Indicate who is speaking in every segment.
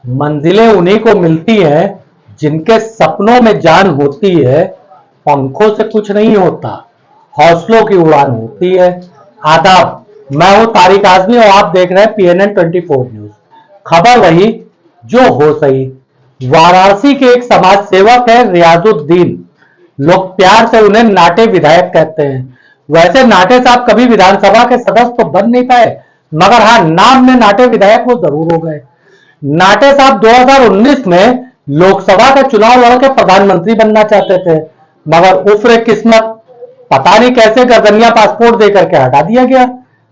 Speaker 1: मंजिलें उन्हीं को मिलती हैं जिनके सपनों में जान होती है। पंखों से कुछ नहीं होता, हौसलों की उड़ान होती है। आदाब, मैं हूं तारिक आजमी और आप देख रहे हैं PNN 24 न्यूज। खबर वही जो हो सही। वाराणसी के एक समाज सेवक है रियाजुद्दीन। लोग प्यार से उन्हें नाटे विधायक कहते हैं। वैसे नाटे साहब कभी विधानसभा के सदस्य तो बन नहीं पाए, मगर हाँ, नाम में नाटे विधायक वो जरूर हो गए। नाटे साहब 2019 में लोकसभा का चुनाव लड़कर प्रधानमंत्री बनना चाहते थे, मगर उफ्र किस्मत, पता नहीं कैसे गर्दनिया पासपोर्ट देकर के हटा दिया गया।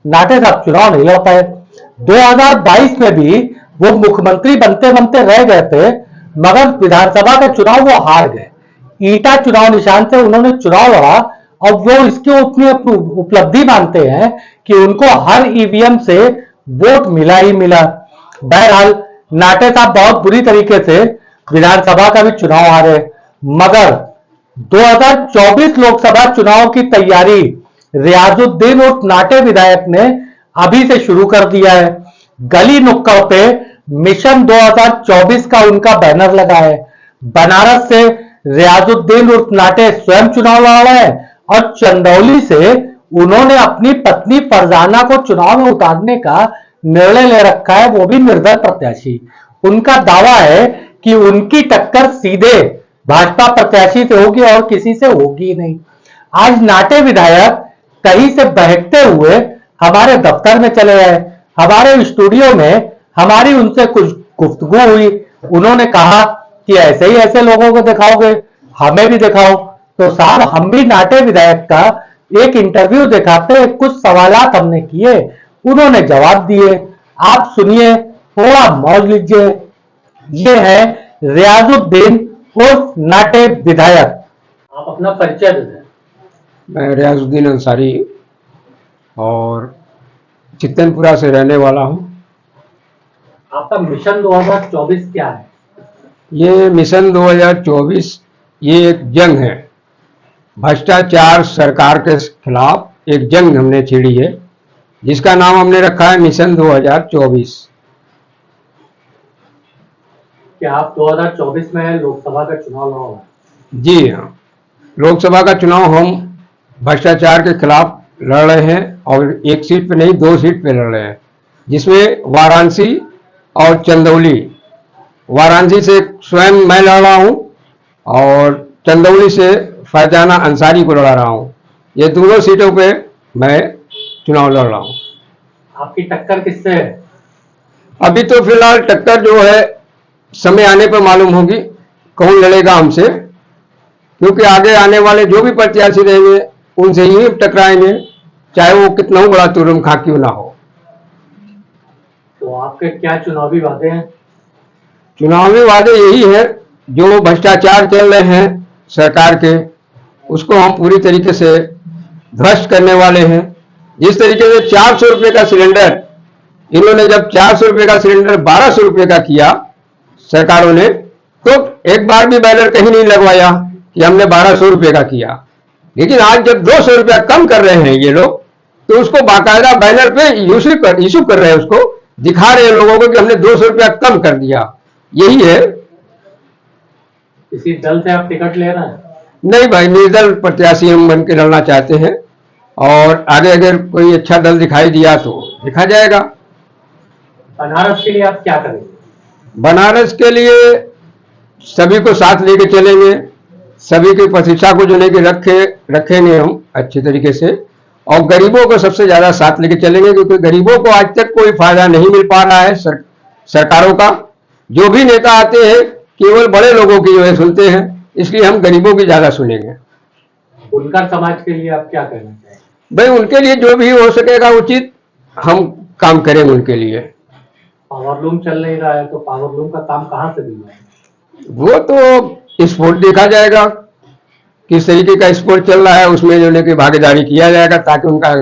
Speaker 1: नाटे साहब चुनाव नहीं लड़ पाए। 2022 में भी वो मुख्यमंत्री बनते बनते रह गए थे, मगर विधानसभा का चुनाव वो हार गए। ईटा चुनाव निशान से उन्होंने चुनाव लड़ा और वो इसके अपनी उपलब्धि मानते हैं कि उनको हर ईवीएम से वोट मिला ही मिला। बहरहाल नाटे साहब बहुत बुरी तरीके से विधानसभा का भी चुनाव हारे, मगर 2024 लोकसभा चुनाव की तैयारी रियाजुद्दीन उर्फ नाटे विधायक ने अभी से शुरू कर दिया है। गली नुक्कड़ पे मिशन 2024 का उनका बैनर लगा है। बनारस से रियाजुद्दीन उर्फ नाटे स्वयं चुनाव लड़ रहे हैं और चंदौली से उन्होंने अपनी पत्नी फरजाना को चुनाव में उतारने का निर्णय ले रखा है, वो भी निर्दल प्रत्याशी। उनका दावा है कि उनकी टक्कर सीधे भाजपा प्रत्याशी से होगी और किसी से होगी नहीं। आज नाटे विधायक कहीं से बहकते हुए हमारे दफ्तर में चले आए। हमारे स्टूडियो में हमारी उनसे कुछ गुफ्तगू हुई। उन्होंने कहा कि ऐसे ही ऐसे लोगों को दिखाओगे, हमें भी दिखाओ। तो साहब, हम भी नाटे विधायक का एक इंटरव्यू दिखाते, कुछ सवालात हमने किए, उन्होंने जवाब दिए। आप सुनिए, थोड़ा मौज लीजिए। ये है रियाजुद्दीन उर्फ नाटे विधायक। आप अपना परिचय दे दें।
Speaker 2: मैं रियाजुद्दीन अंसारी और चित्तनपुरा से रहने वाला हूँ।
Speaker 1: आपका मिशन 2024 क्या है?
Speaker 2: ये मिशन 2024 ये एक जंग है। भ्रष्टाचार सरकार के खिलाफ एक जंग हमने छेड़ी है, जिसका नाम हमने रखा है मिशन 2024।
Speaker 1: क्या आप 2024 में लोकसभा का चुनाव लड़ोगे?
Speaker 2: जी हाँ, लोकसभा का चुनाव हम भ्रष्टाचार के खिलाफ लड़ रहे हैं और एक सीट पे नहीं, 2 सीट पे लड़ रहे हैं, जिसमें वाराणसी और चंदौली। वाराणसी से स्वयं मैं लड़ रहा हूँ और चंदौली से फरजाना अंसारी को लड़ा रहा हूँ। ये दोनों सीटों पे मैं चुनाव लड़ रहा हूँ।
Speaker 1: आपकी टक्कर किससे है?
Speaker 2: अभी तो फिलहाल टक्कर जो है समय आने पर मालूम होगी कौन लड़ेगा हमसे, क्योंकि आगे आने वाले जो भी प्रत्याशी रहेंगे उनसे ही टकराएंगे, चाहे वो कितना बड़ा तुरम खा क्यों ना हो।
Speaker 1: तो आपके क्या चुनावी वादे हैं?
Speaker 2: चुनावी वादे यही है, जो भ्रष्टाचार चल रहे हैं सरकार के, उसको हम पूरी तरीके से ध्वस्त करने वाले हैं। जिस तरीके से 400 रुपये का सिलेंडर, इन्होंने जब 400 रुपये का सिलेंडर 1200 रुपये का किया सरकारों ने, तो एक बार भी बैनर कहीं नहीं लगवाया कि हमने 1200 रुपये का किया। लेकिन आज जब 200 रुपया कम कर रहे हैं ये लोग, तो उसको बाकायदा बैनर पे इशू कर रहे हैं, उसको दिखा रहे हैं लोगों को कि हमने 200 रुपया कम कर दिया। यही है।
Speaker 1: इसी दल से आप टिकट ले रहे हैं?
Speaker 2: नहीं भाई, निर्दल प्रत्याशी हम बन के लड़ना चाहते हैं और आगे अगर कोई अच्छा दल दिखाई दिया तो देखा जाएगा।
Speaker 1: बनारस के लिए आप क्या करेंगे?
Speaker 2: बनारस के लिए सभी को साथ लेके चलेंगे, सभी की प्रतीक्षा को जो लेके रखेंगे हम अच्छे तरीके से, और गरीबों को सबसे ज्यादा साथ लेके चलेंगे, क्योंकि गरीबों को आज तक कोई फायदा नहीं मिल पा रहा है सरकारों का। जो भी नेता आते हैं केवल बड़े लोगों की जो है सुनते हैं, इसलिए हम गरीबों की ज्यादा सुनेंगे।
Speaker 1: बुनकर समाज के लिए आप क्या कहना चाहेंगे?
Speaker 2: भाई, उनके लिए जो भी हो सकेगा उचित हम काम करेंगे उनके लिए।
Speaker 1: पावरलूम चल नहीं रहा है, तो पावरलूम का काम कहाँ से मिल रहा है?
Speaker 2: वो तो स्पोर्ट देखा जाएगा, किस तरीके का स्पोर्ट चल रहा है, उसमें जो की भागीदारी किया जाएगा ताकि उनका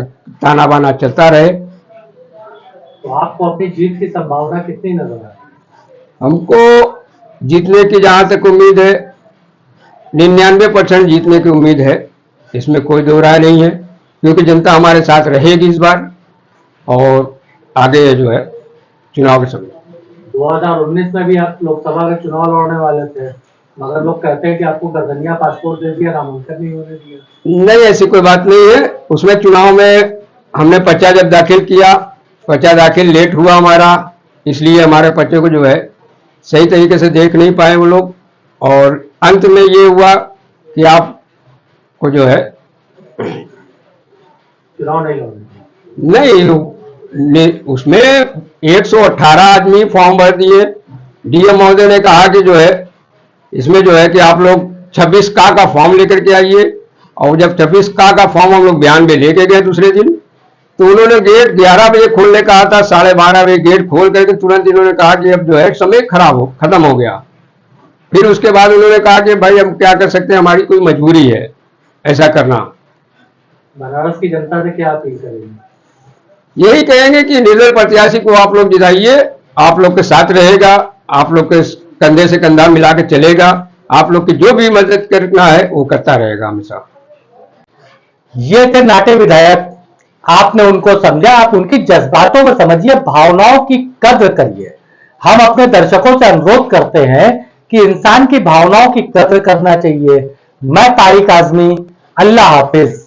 Speaker 2: ताना बाना चलता रहे।
Speaker 1: तो आपको अपनी जीत की संभावना कितनी नजर आ रही है?
Speaker 2: हमको जीतने की जहां तक उम्मीद है 99% जीतने की उम्मीद है, इसमें कोई दो राय नहीं है, क्योंकि जनता हमारे साथ रहेगी इस बार और आगे जो है चुनाव के समय।
Speaker 1: 2019 में भी आप लोकसभा के चुनाव लड़ने वाले थे, मगर लोग कहते हैं कि आपको गर्दनिया पासपोर्ट दे दिया, नामांकन नहीं होने दिया।
Speaker 2: नहीं, ऐसी कोई बात नहीं है। उसमें चुनाव में हमने पर्चा जब दाखिल किया, पर्चा दाखिल लेट हुआ हमारा, इसलिए हमारे पर्चे को जो है सही तरीके से देख नहीं पाए वो लोग, और अंत में ये हुआ कि आपको जो है
Speaker 1: चुनाव नहीं लड़ने
Speaker 2: नहीं, उसमें 118 आदमी फॉर्म भर दिए। डीएम महोदय ने कहा कि जो है इसमें जो है कि आप लोग 26 का फॉर्म लेकर के आइए, और जब 26 का फॉर्म हम लोग बयान में लेके गए दूसरे दिन, तो उन्होंने गेट 11 बजे खोलने कहा था, 12:30 बजे गेट खोल करके तुरंत इन्होंने कहा कि अब जो है समय खत्म हो गया। फिर उसके बाद उन्होंने कहा कि भाई हम क्या कर सकते हैं, हमारी कोई मजबूरी है ऐसा करना।
Speaker 1: बनारस की जनता से क्या अपील करेंगे?
Speaker 2: यही कहेंगे कि निर्दल प्रत्याशी को आप लोग जिताइए, आप लोग के साथ रहेगा, आप लोग के कंधे से कंधा मिला के चलेगा, आप लोग की जो भी मदद करना है वो करता रहेगा हमेशा।
Speaker 1: ये थे नाटे विधायक, आपने उनको समझा, आप उनकी जज्बातों को समझिए, भावनाओं की कद्र करिए। हम अपने दर्शकों से अनुरोध करते हैं कि इंसान की भावनाओं की कद्र करना चाहिए। मैं तारिक आजमी, अल्लाह हाफिज।